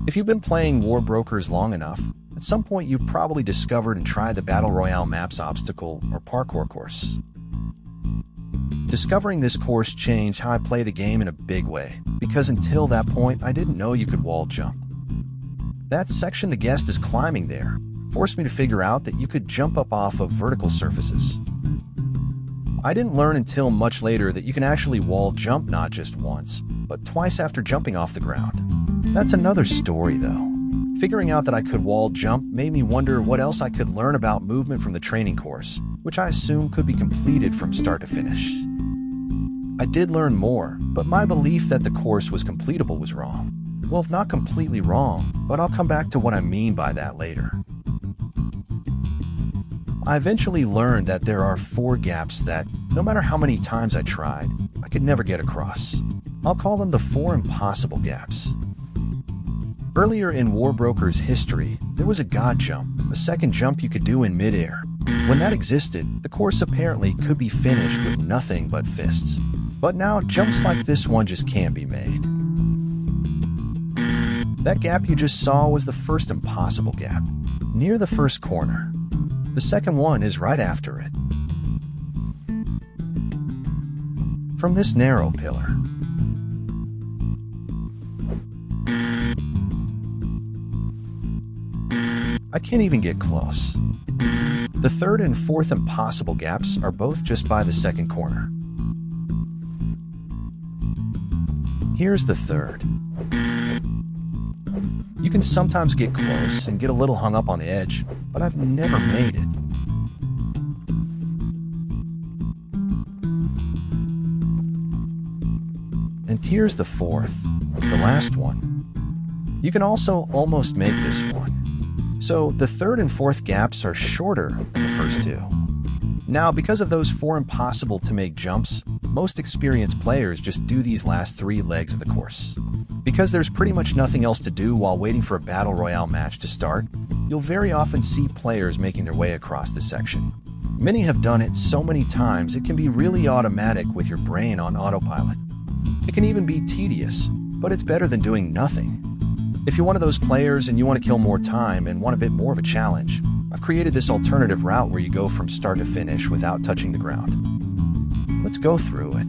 If you've been playing War Brokers long enough, at some point you've probably discovered and tried the Battle Royale Map's obstacle or parkour course. Discovering this course changed how I play the game in a big way, because until that point I didn't know you could wall jump. That section the guest is climbing there forced me to figure out that you could jump up off of vertical surfaces. I didn't learn until much later that you can actually wall jump not just once, but twice after jumping off the ground. That's another story though. Figuring out that I could wall jump made me wonder what else I could learn about movement from the training course, which I assume could be completed from start to finish. I did learn more, but my belief that the course was completable was wrong. Well, not completely wrong, but I'll come back to what I mean by that later. I eventually learned that there are 4 gaps that, no matter how many times I tried, I could never get across. I'll call them the 4 impossible gaps. Earlier in War Brokers history, there was a God jump, a second jump you could do in midair. When that existed, the course apparently could be finished with nothing but fists. But now, jumps like this one just can't be made. That gap you just saw was the first impossible gap, near the first corner. The second one is right after it. From this narrow pillar. I can't even get close. The third and fourth impossible gaps are both just by the second corner. Here's the third. You can sometimes get close and get a little hung up on the edge, but I've never made it. And here's the fourth, the last one. You can also almost make this one. So the third and fourth gaps are shorter than the first 2. Now, because of those 4 impossible to make jumps, most experienced players just do these last 3 legs of the course. Because there's pretty much nothing else to do while waiting for a Battle Royale match to start, you'll very often see players making their way across this section. Many have done it so many times it can be really automatic with your brain on autopilot. It can even be tedious, but it's better than doing nothing. If you're one of those players and you want to kill more time and want a bit more of a challenge, I've created this alternative route where you go from start to finish without touching the ground. Let's go through it.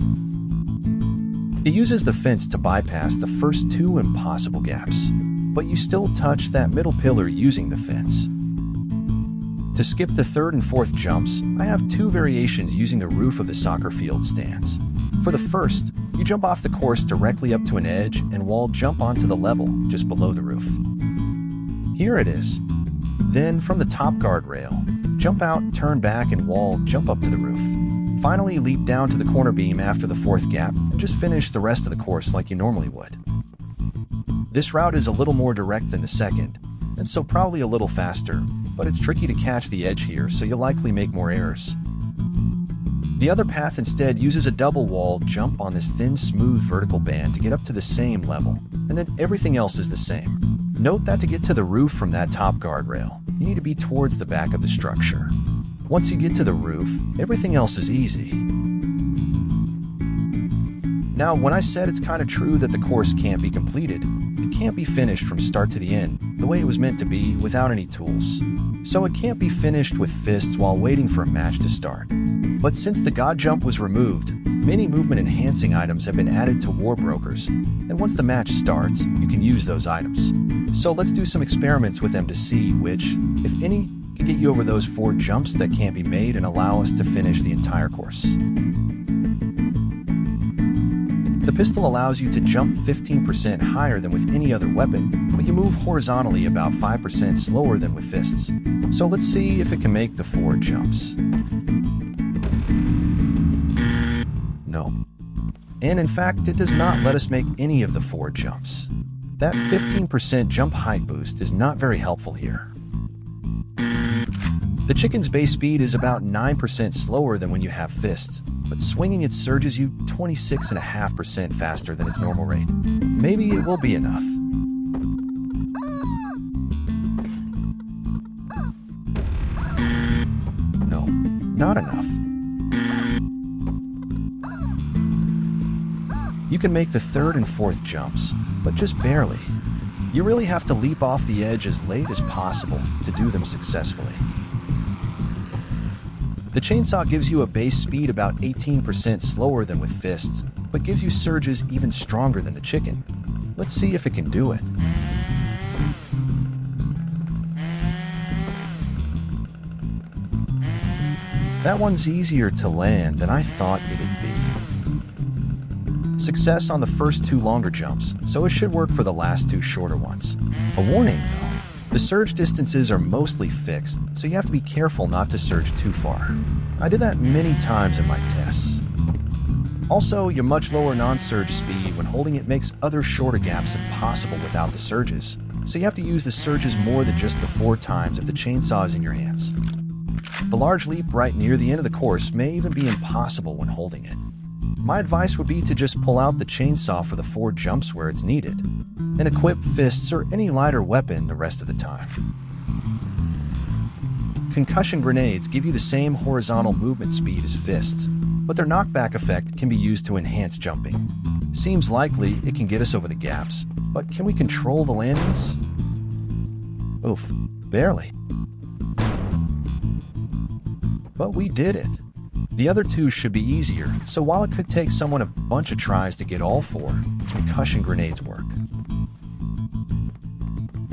It uses the fence to bypass the first 2 impossible gaps, but you still touch that middle pillar using the fence. To skip the third and fourth jumps, I have 2 variations using the roof of the soccer field stands. For the first, you jump off the course directly up to an edge and wall jump onto the level just below the roof. Here it is. Then, from the top guardrail, jump out, turn back, and wall jump up to the roof. Finally, leap down to the corner beam after the fourth gap and just finish the rest of the course like you normally would. This route is a little more direct than the second, and so probably a little faster, but it's tricky to catch the edge here, so you'll likely make more errors. The other path instead uses a double wall jump on this thin, smooth vertical band to get up to the same level, and then everything else is the same. Note that to get to the roof from that top guardrail, you need to be towards the back of the structure. Once you get to the roof, everything else is easy. Now, when I said it's kind of true that the course can't be completed, it can't be finished from start to the end, the way it was meant to be, without any tools. So it can't be finished with fists while waiting for a match to start. But since the God Jump was removed, many movement-enhancing items have been added to War Brokers, and once the match starts, you can use those items. So let's do some experiments with them to see which, if any, can get you over those 4 jumps that can't be made and allow us to finish the entire course. The pistol allows you to jump 15% higher than with any other weapon, but you move horizontally about 5% slower than with fists. So let's see if it can make the 4 jumps. No. And in fact, it does not let us make any of the 4 jumps. That 15% jump height boost is not very helpful here. The chicken's base speed is about 9% slower than when you have fists, but swinging it surges you 26.5% faster than its normal rate. Maybe it will be enough. No, not enough. You can make the 3rd and 4th jumps, but just barely. You really have to leap off the edge as late as possible to do them successfully. The chainsaw gives you a base speed about 18% slower than with fists, but gives you surges even stronger than the chicken. Let's see if it can do it. That one's easier to land than I thought it'd be. Success on the first 2 longer jumps, so it should work for the last 2 shorter ones. A warning though, the surge distances are mostly fixed, so you have to be careful not to surge too far. I did that many times in my tests. Also, your much lower non-surge speed when holding it makes other shorter gaps impossible without the surges, so you have to use the surges more than just the 4 times if the chainsaw is in your hands. The large leap right near the end of the course may even be impossible when holding it. My advice would be to just pull out the chainsaw for the 4 jumps where it's needed, and equip fists or any lighter weapon the rest of the time. Concussion grenades give you the same horizontal movement speed as fists, but their knockback effect can be used to enhance jumping. Seems likely it can get us over the gaps, but can we control the landings? Oof, barely. But we did it. The other 2 should be easier, so while it could take someone a bunch of tries to get all 4, concussion grenades work.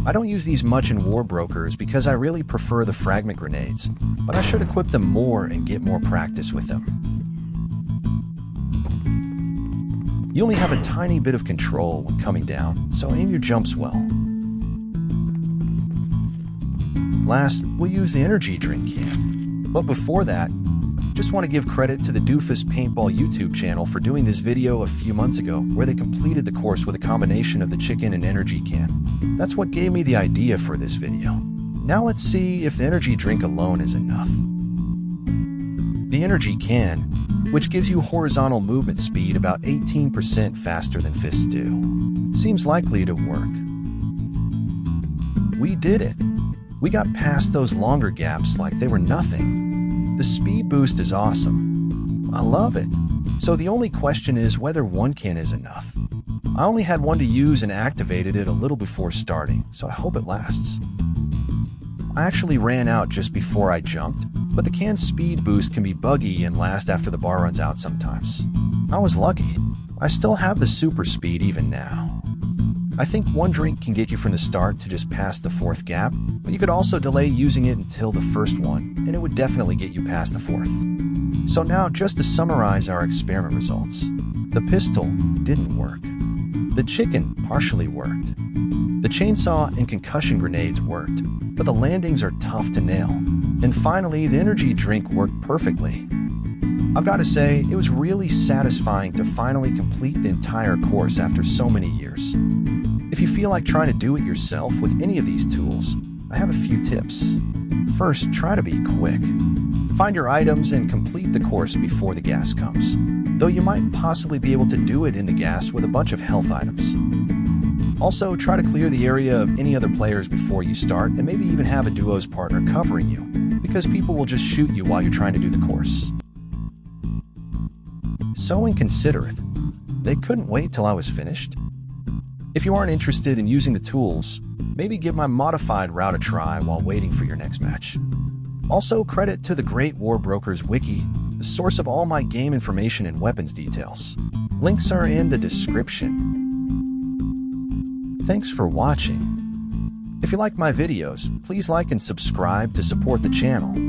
I don't use these much in War Brokers because I really prefer the fragment grenades, but I should equip them more and get more practice with them. You only have a tiny bit of control when coming down, so aim your jumps well. Last, we'll use the energy drink can. But before that, just want to give credit to the DoofusPaintball YouTube channel for doing this video a few months ago, where they completed the course with a combination of the chicken and energy can. That's what gave me the idea for this video. Now let's see if the energy drink alone is enough. The energy can, which gives you horizontal movement speed about 18% faster than fists do, seems likely to work. We did it. We got past those longer gaps like they were nothing. The speed boost is awesome. I love it. So the only question is whether 1 can is enough. I only had 1 to use and activated it a little before starting, so I hope it lasts. I actually ran out just before I jumped, but the can's speed boost can be buggy and last after the bar runs out sometimes. I was lucky. I still have the super speed even now. I think 1 drink can get you from the start to just past the 4th gap, but you could also delay using it until the first one, and it would definitely get you past the 4th. So now, just to summarize our experiment results. The pistol didn't work. The chicken partially worked. The chainsaw and concussion grenades worked, but the landings are tough to nail. And finally, the energy drink worked perfectly. I've got to say, it was really satisfying to finally complete the entire course after so many years. If you feel like trying to do it yourself with any of these tools, I have a few tips. First, try to be quick. Find your items and complete the course before the gas comes, though you might possibly be able to do it in the gas with a bunch of health items. Also, try to clear the area of any other players before you start, and maybe even have a duos partner covering you, because people will just shoot you while you're trying to do the course. So inconsiderate. They couldn't wait till I was finished. If you aren't interested in using the tools, maybe give my modified route a try while waiting for your next match. Also, credit to the Great War Brokers Wiki, the source of all my game information and weapons details. Links are in the description. Thanks for watching. If you like my videos, please like and subscribe to support the channel.